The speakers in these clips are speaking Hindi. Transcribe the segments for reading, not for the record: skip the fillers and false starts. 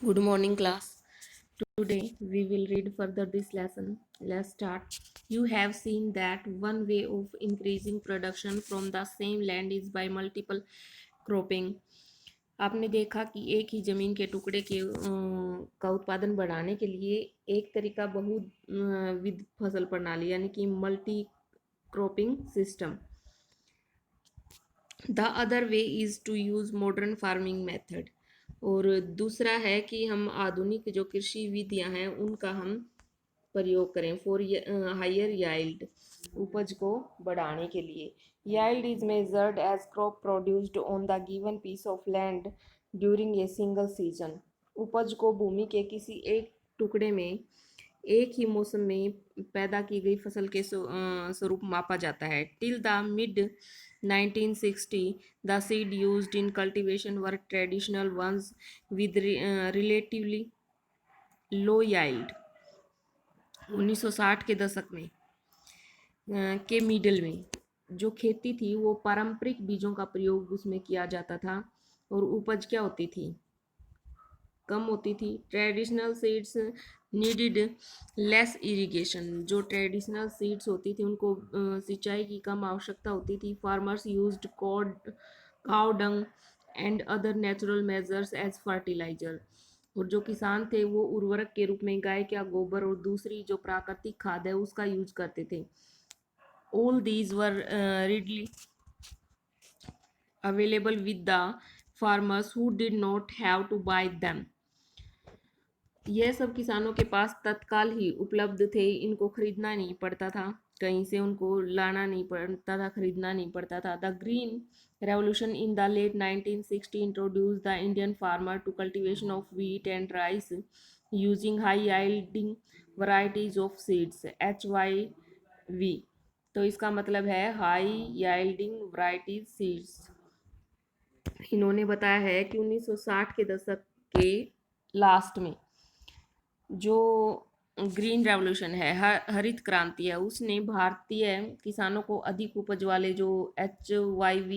Good morning, class. Today we will read further this lesson. Let's start. You have seen that one way of increasing production from the same land is by multiple cropping. आपने देखा कि एक ही जमीन के टुकड़े का उत्पादन बढ़ाने के लिए एक तरीका बहुविध फसल प्रणाली यानी कि multi cropping system. The other way is to use modern farming method. और दूसरा है कि हम आधुनिक जो कृषि विधियां हैं उनका हम प्रयोग करें फॉर हायर याइल्ड, उपज को बढ़ाने के लिए. Yield is measured as crop produced on the given piece of land during a single season. उपज को भूमि के किसी एक टुकड़े में एक ही मौसम में पैदा की गई फसल के स्वरूप मापा जाता है. Till the mid 1960 the seed used in cultivation were traditional ones with relatively low yield. 1960 के दशक में के मिडल में जो खेती थी वो पारंपरिक बीजों का प्रयोग उसमें किया जाता था और उपज क्या होती थी, कम होती थी. Traditional seeds needed less irrigation. जो ट्रेडिशनल सीड्स होती थी उनको सिंचाई की कम आवश्यकता होती थी. Farmers used cow dung and other natural measures as fertiliser. और जो किसान थे वो उर्वरक के रूप में गाय का गोबर और दूसरी जो प्राकृतिक खाद है उसका यूज करते थे. All these were readily available with the farmers who did not have to buy them. यह सब किसानों के पास तत्काल ही उपलब्ध थे, इनको खरीदना नहीं पड़ता था, कहीं से उनको लाना नहीं पड़ता था, खरीदना नहीं पड़ता था. The green revolution in the late 1960 introduce the Indian farmer to cultivation of wheat and rice using high yielding varieties of seeds HYV. तो इसका मतलब है हाई याइल्डिंग वराइटीज सीड्स. इन्होंने बताया है कि 1960 के दशक के लास्ट में जो ग्रीन रेवोल्यूशन है, हरित क्रांति है, उसने भारतीय किसानों को अधिक उपज वाले जो HYV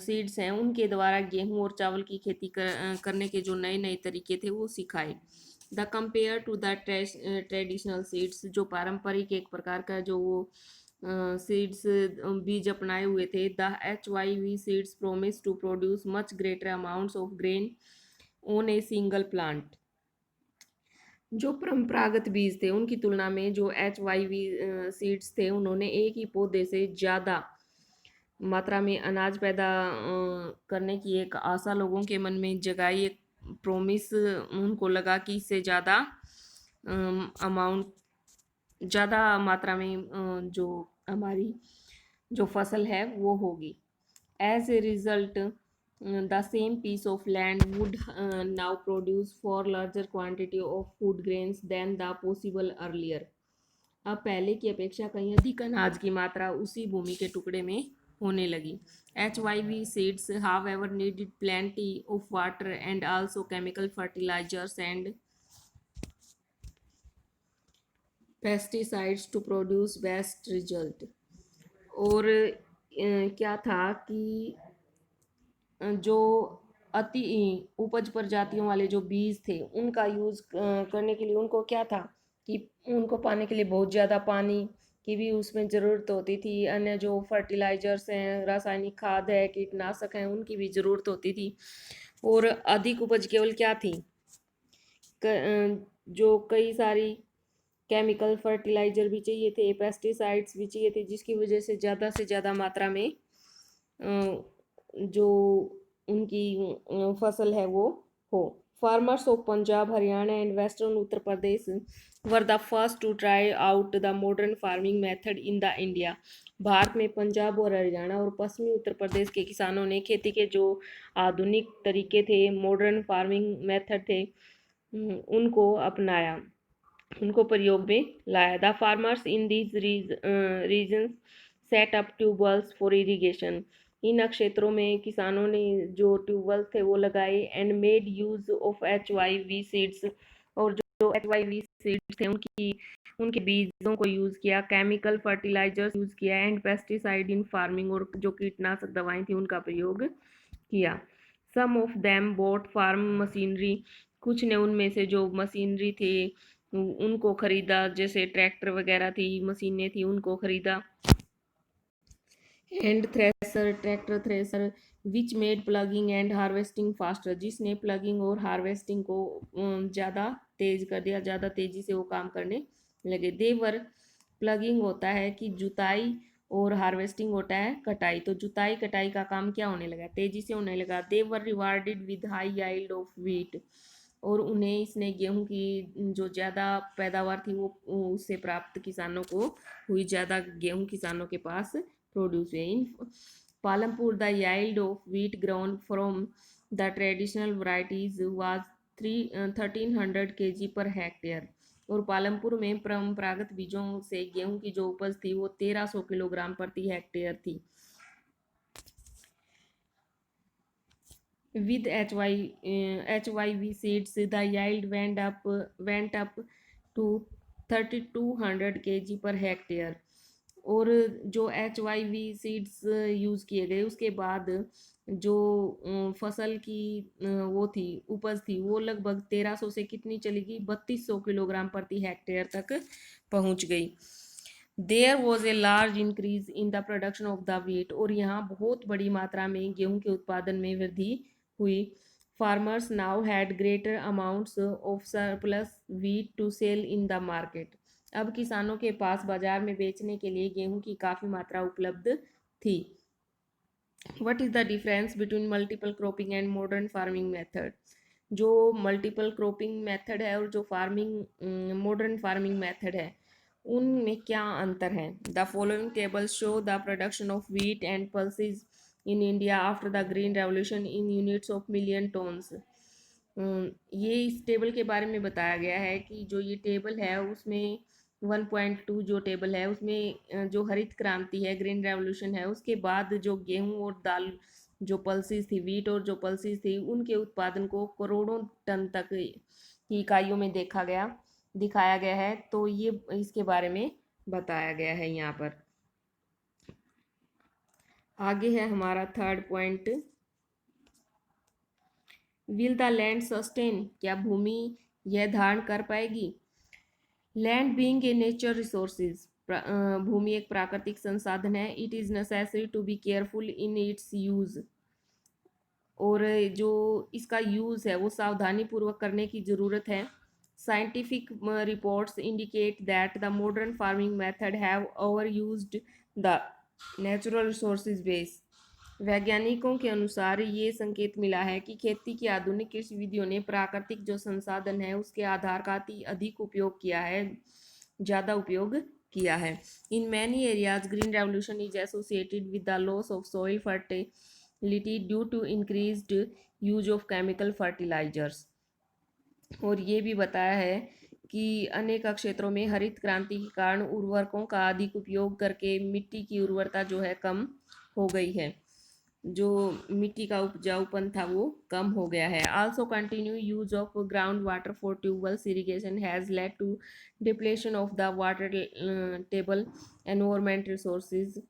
सीड्स हैं उनके द्वारा गेहूं और चावल की खेती करने के जो नए नए तरीके थे वो सिखाए. The compare to the traditional seeds, जो पारंपरिक एक प्रकार का जो वो सीड्स बीज अपनाए हुए थे. The HYV seeds promise to produce much greater amounts of grain on a single plant. जो परंपरागत बीज थे उनकी तुलना में जो HYV सीड्स थे उन्होंने एक ही पौधे से ज़्यादा मात्रा में अनाज पैदा करने की एक आशा लोगों के मन में जगाई. एक प्रोमिस उनको लगा कि इससे ज़्यादा अमाउंट, ज़्यादा मात्रा में जो हमारी जो फसल है वो होगी. As a result the same piece of land would now produce far larger quantity of food grains than the possible earlier. अब पहले की अपेक्षा कहीं अधिक अनाज की मात्रा उसी भूमि के टुकड़े में होने लगी. HYV seeds however needed plenty of water and also chemical fertilizers and pesticides to produce best result. और क्या था कि जो अति उपज प्रजातियों वाले जो बीज थे उनका यूज़ करने के लिए उनको क्या था कि उनको पाने के लिए बहुत ज़्यादा पानी की भी उसमें ज़रूरत होती थी. अन्य जो फर्टिलाइजर्स हैं, रासायनिक खाद है, कीटनाशक हैं, उनकी भी ज़रूरत होती थी. और अधिक उपज केवल क्या थी, जो कई सारी केमिकल फर्टिलाइजर भी चाहिए थे, पेस्टिसाइड्स भी चाहिए थे, जिसकी वजह से ज़्यादा मात्रा में जो उनकी फसल है वो हो. Farmers of Punjab, Haryana and western Uttar Pradesh were the first to try out the modern farming method in the India. Bharat में पंजाब और हरियाणा और पश्चिमी उत्तर प्रदेश के किसानों ने खेती के जो आधुनिक तरीके थे, मॉडर्न फार्मिंग मेथड थे, उनको अपनाया, उनको प्रयोग में लाया. The farmers in these region set up tubewells for irrigation. इन क्षेत्रों में किसानों ने जो ट्यूबवेल थे वो लगाए. And made use of HYV seeds, और जो HYV सीड्स थे उनके बीजों को यूज़ किया. केमिकल फर्टिलाइजर्स यूज़ किया एंड पेस्टिसाइड इन फार्मिंग, और जो कीटनाशक दवाएं थी उनका प्रयोग किया. Some of them bought farm machinery, कुछ ने उनमें से जो मशीनरी थे उनको खरीदा, जैसे ट्रैक्टर वगैरह थी, मशीनें थी, उनको खरीदा। And thresher, tractor thresher which made plugging and harvesting faster, जिसने प्लगिंग और हार्वेस्टिंग को ज़्यादा तेज कर दिया, ज़्यादा तेजी से वो काम करने लगे। देवर, प्लगिंग होता है कि जुताई और हार्वेस्टिंग होता है कटाई। तो जुताई कटाई का काम क्या होने लगा, तेजी से होने लगा। They were rewarded with high yield of wheat, और उन्हें इसने गेहूं की जो ज़्यादा पैदावार थी वो उससे प्राप्त किसानों को हुई, ज़्यादा गेहूं किसानों के पास प्रोड्यूस हुए। In Palampur the yield of wheat grown from the traditional varieties was 1300 kg per hectare, और पालमपुर में परंपरागत बीजों से गेहूं की जो उपज थी वो 1300 किलोग्राम प्रति हेक्टेयर थी। With HYV seeds, the yield went up to 3200 kg per hectare, और जो HYV सीड्स यूज़ किए गए उसके बाद जो फसल की वो थी उपज थी वो लगभग 1300 से कितनी चली गई, 3200 किलोग्राम प्रति हेक्टेयर तक पहुंच गई। There was a large increase in the production of the wheat, और यहाँ बहुत बड़ी मात्रा में गेहूं के उत्पादन में वृद्धि हुई। Farmers now had greater amounts of surplus wheat to sell in the market, अब किसानों के पास बाजार में बेचने के लिए गेहूं की काफ़ी मात्रा उपलब्ध थी। What is the difference between multiple cropping and modern farming method, जो मल्टीपल क्रॉपिंग मेथड है और जो फार्मिंग मॉडर्न फार्मिंग मेथड है उनमें क्या अंतर है। The following table show the production of wheat and pulses in India after the green revolution in units of million tonnes. ये इस टेबल के बारे में बताया गया है कि जो ये टेबल है उसमें 1.2 जो टेबल है उसमें जो हरित क्रांति है, ग्रीन रेवोल्यूशन है, उसके बाद जो गेहूं और दाल जो पल्सेस थी, व्हीट और जो पल्सेस थी, उनके उत्पादन को करोड़ों टन तक की इकाइयों में दिखाया गया है। तो ये इसके बारे में बताया गया है यहाँ पर। आगे है हमारा third point, will the land sustain, क्या भूमि यह धारण कर पाएगी। Land being a nature resources, भूमि एक प्राकृतिक संसाधन है। It is necessary to be careful in its use, और जो इसका यूज़ है वो सावधानी पूर्वक करने की ज़रूरत है। Scientific reports indicate that the modern farming method have over used the natural resources base, वैज्ञानिकों के अनुसार ये संकेत मिला है कि खेती की आधुनिक कृषि विधियों ने प्राकृतिक जो संसाधन है उसके आधार का अधिक उपयोग किया है, ज़्यादा उपयोग किया है। In many areas green revolution is associated with the loss of soil fertility due to increased use of chemical fertilisers, और ये भी बताया है कि अनेक क्षेत्रों में हरित क्रांति के कारण उर्वरकों का अधिक उपयोग करके मिट्टी की उर्वरता जो है कम हो गई है, जो मिट्टी का उपजाऊपन था वो कम हो गया है। Also continue use of ground water for tubewells irrigation has led to depletion of the water table environment resources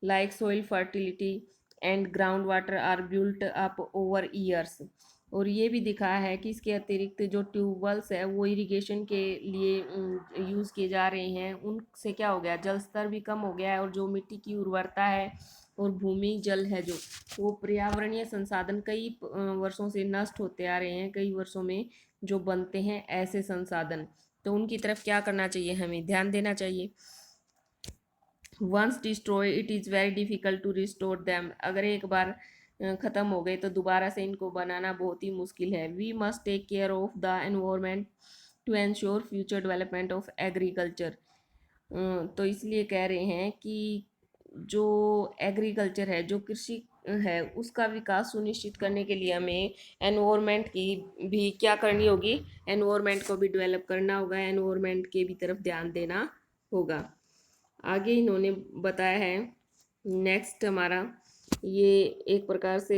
like soil fertility and ground water are built up over years, और ये भी दिखाया है कि इसके अतिरिक्त जो ट्यूबवेल्स है वो इरिगेशन के लिए यूज़ किए जा रहे हैं, उनसे क्या हो गया, जल स्तर भी कम हो गया है, और जो मिट्टी की उर्वरता है और भूमि जल है जो वो पर्यावरणीय संसाधन कई वर्षों से नष्ट होते आ रहे हैं, कई वर्षों में जो बनते हैं ऐसे संसाधन, तो उनकी तरफ क्या करना चाहिए, हमें ध्यान देना चाहिए। Once destroy it is very difficult to restore them, अगर एक बार ख़त्म हो गए तो दोबारा से इनको बनाना बहुत ही मुश्किल है। We must take care of the environment to ensure future development of agriculture, तो इसलिए कह रहे हैं कि जो एग्रीकल्चर है, जो कृषि है, उसका विकास सुनिश्चित करने के लिए हमें एनवायरनमेंट की भी क्या करनी होगी, एनवायरनमेंट को भी डेवलप करना होगा, एनवायरनमेंट के भी तरफ ध्यान देना होगा। आगे इन्होंने बताया है नेक्स्ट हमारा ये एक प्रकार से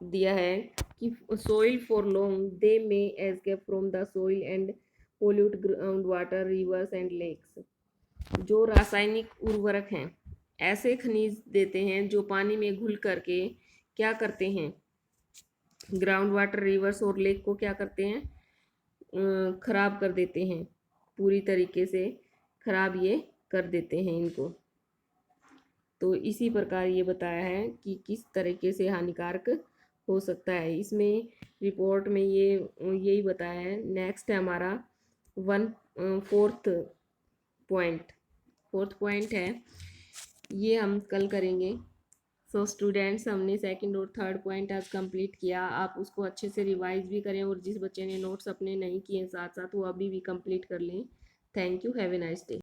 दिया है कि soil for long they may escape from the soil and pollute ground water rivers and lakes, जो रासायनिक उर्वरक हैं ऐसे खनिज देते हैं जो पानी में घुल करके क्या करते हैं, ग्राउंड वाटर, रिवर्स और लेक को क्या करते हैं, खराब कर देते हैं, पूरी तरीके से खराब ये कर देते हैं इनको। तो इसी प्रकार ये बताया है कि किस तरीके से हानिकारक हो सकता है। इसमें रिपोर्ट में ये यही बताया है। नेक्स्ट है हमारा one fourth point. Fourth point है, ये हम कल करेंगे। सो स्टूडेंट्स, हमने सेकंड और थर्ड पॉइंट आज कंप्लीट किया। आप उसको अच्छे से रिवाइज भी करें और जिस बच्चे ने नोट्स अपने नहीं किए साथ साथ वो अभी भी कंप्लीट कर लें। Thank you, have a nice day.